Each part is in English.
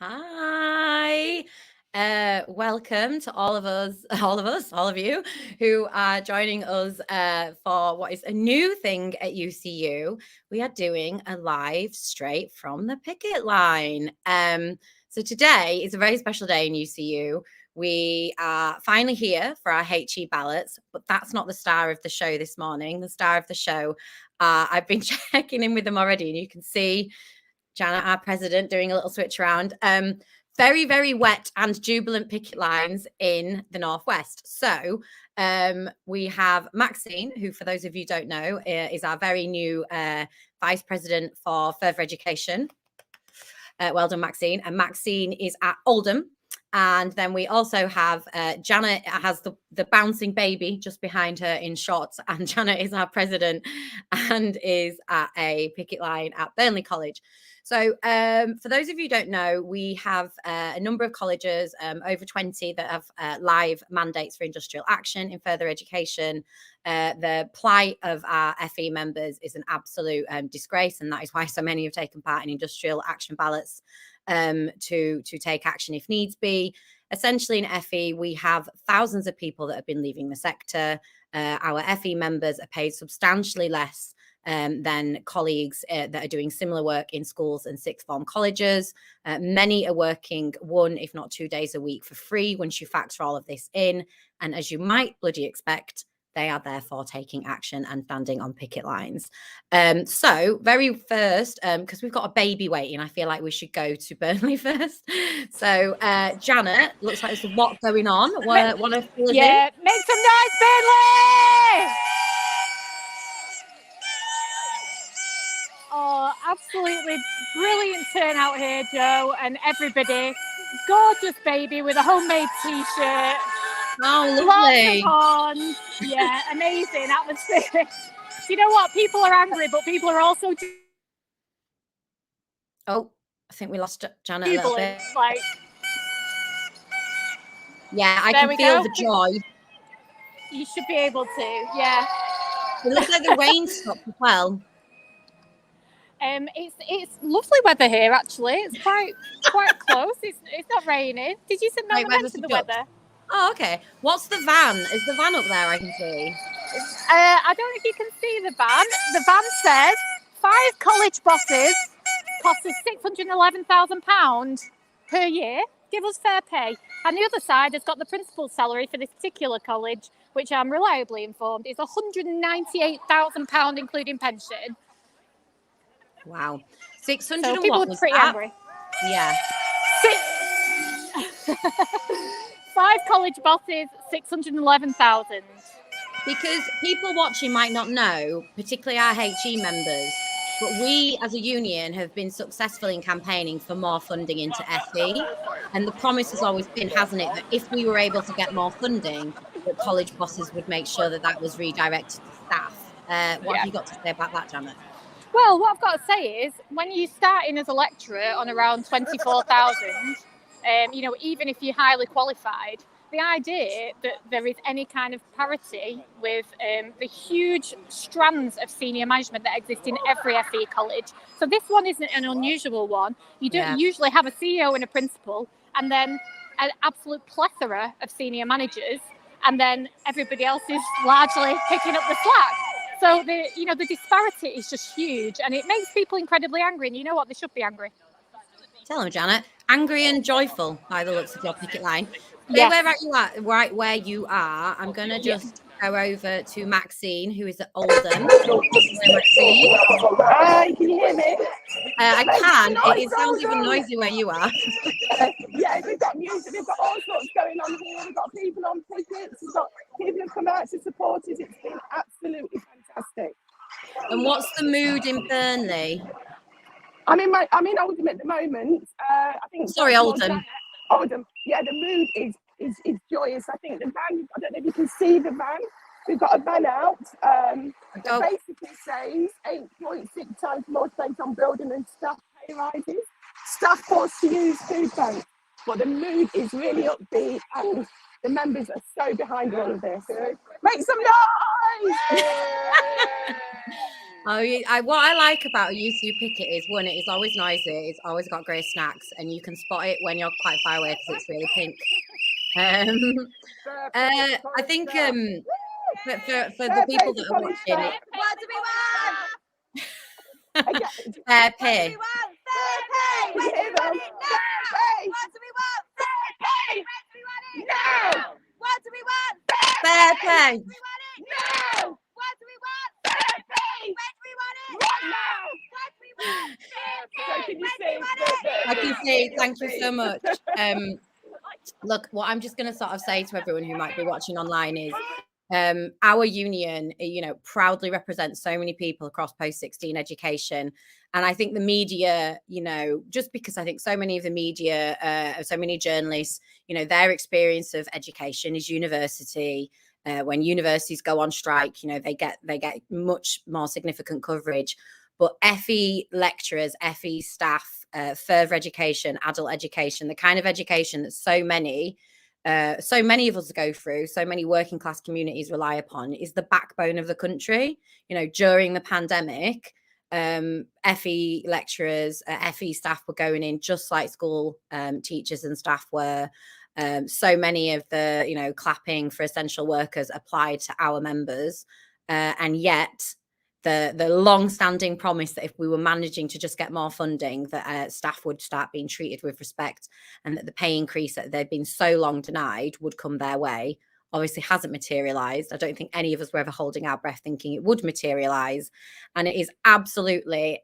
Hi. Welcome to all of you who are joining us for what is a new thing at UCU. We are doing a live straight from the picket line. So today is a very special day in UCU. We are finally here for our HE ballots, but that's not the star of the show this morning. The star of the show, I've been checking in with them already, and you can see Janet, our president, doing a little switch around. Very, very wet and jubilant picket lines in the Northwest. So we have Maxine, who, for those of you who don't know, is our very new Vice President for Further Education. Well done, Maxine. And Maxine is at Oldham. And then we also have Janet has the bouncing baby just behind her in shorts. And Janet is our president and is at a picket line at Burnley College. So for those of you who don't know, we have a number of colleges, over 20, that have live mandates for industrial action in further education. The plight of our FE members is an absolute disgrace, and that is why so many have taken part in industrial action ballots to take action if needs be. Essentially, in FE, we have thousands of people that have been leaving the sector. Our FE members are paid substantially less than colleagues that are doing similar work in schools and sixth form colleges. Many are working 1, if not 2 days a week for free once you factor all of this in. And as you might bloody expect, they are therefore taking action and standing on picket lines. So very first, because we've got a baby waiting, I feel like we should go to Burnley first. So Janet, looks like there's a lot going on. Want to fill us in? Yeah, make some noise, Burnley! Oh, absolutely brilliant turnout here, Joe, and everybody. Gorgeous baby with a homemade t-shirt. Oh, lovely. Lots of horns. Yeah, amazing atmosphere. You know what? People are angry, but people are also... Oh, I think we lost Janet a little bit. Like... Yeah, I can feel the joy. You should be able to, yeah. It looks like the rain stopped as well. It's lovely weather here, actually. It's quite close. It's not raining. Did you not mention the weather? Oh, okay. What's the van? Is the van up there? I can see. I don't know if you can see the van. The van says 5 college bosses cost us £611,000 per year. Give us fair pay. And the other side has got the principal's salary for this particular college, which I'm reliably informed is £198,000, including pension. Wow. 600 so and people what are was pretty that? angry. Yeah. 5 college bosses, 611,000. Because people watching might not know, particularly our HE members, but we as a union have been successful in campaigning for more funding into FE. And the promise has always been, hasn't it, that if we were able to get more funding, that college bosses would make sure that was redirected to staff. What have you got to say about that, Janet? Well, what I've got to say is, when you start in as a lecturer on around 24,000, even if you're highly qualified, the idea that there is any kind of parity with the huge strands of senior management that exist in every FE college. So this one isn't an unusual one. You don't usually have a CEO and a principal, and then an absolute plethora of senior managers, and then everybody else is largely picking up the slack. So the disparity is just huge, and it makes people incredibly angry. And you know what? They should be angry. Tell them, Janet. Angry and joyful by the looks of your picket line. Yes. Right where you are. I'm going to just go over to Maxine, who is at Oldham. Maxine. Hi, can you hear me? I can. It sounds even noisy where you are. Yeah, we've got music, we've got all sorts going on here. We've got people on pickets, we've got people who've come out to support us. It's been absolutely fantastic. And what's the mood in Burnley? I'm in Oldham at the moment. I think. Sorry, Oldham. Oldham. Yeah, the mood is joyous. I think the van. I don't know if you can see the van. We've got a van out. It basically says 8.6 times more space on building and staff pay rises. Staff forced to use food banks. But the mood is really upbeat, and the members are so behind all of this. Make some noise! What I like about a UCU picket is, one, it is always noisy. It's always got great snacks, and you can spot it when you're quite far away because it's really pink. I think for the people that are watching, What do we want? fair pay. Fair pay. When do we want it now? What do we want? Fair pay. When do we want it now? What do we want? Fair pay. When do we want it now? What do we want? Fair pay. When do we want it right now? What do we want? Fair pay. When do we want it? I can say thank you so much. Look, what I'm just going to sort of say to everyone who might be watching online is, our union, proudly represents so many people across post-16 education. And I think the media, just because I think so many of the media, so many journalists, their experience of education is university. When universities go on strike, they get much more significant coverage. But FE lecturers, FE staff, further education, adult education, the kind of education that so many of us go through, so many working class communities rely upon, is the backbone of the country. During the pandemic, FE lecturers, FE staff were going in just like school teachers and staff were. So many of the, clapping for essential workers applied to our members. And yet the long-standing promise that if we were managing to just get more funding, that staff would start being treated with respect, and that the pay increase that they've been so long denied would come their way, obviously hasn't materialized. I don't think any of us were ever holding our breath thinking it would materialize. And it is absolutely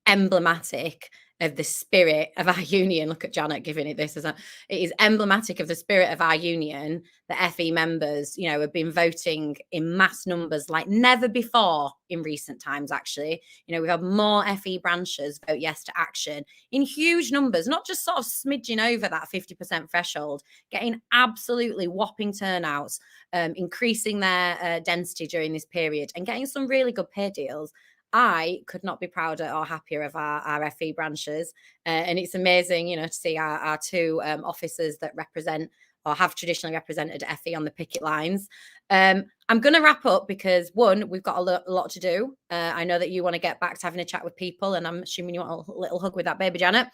emblematic of the spirit of our union. Look at Janet giving it this it is emblematic of the spirit of our union. The FE members, have been voting in mass numbers like never before in recent times. Actually, we've had more FE branches vote yes to action in huge numbers, not just sort of smidging over that 50% threshold, getting absolutely whopping turnouts, increasing their density during this period, and getting some really good pay deals. I could not be prouder or happier of our FE branches. And it's amazing, to see our two officers that represent or have traditionally represented FE on the picket lines. I'm going to wrap up because, one, we've got a lot to do. I know that you want to get back to having a chat with people, and I'm assuming you want a little hug with that baby, Janet.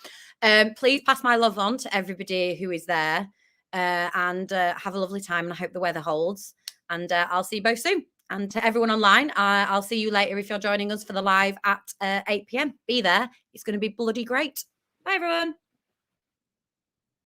Please pass my love on to everybody who is there, and have a lovely time. And I hope the weather holds. And I'll see you both soon. And to everyone online, I'll see you later if you're joining us for the live at 8 p.m. Be there. It's going to be bloody great. Bye, everyone.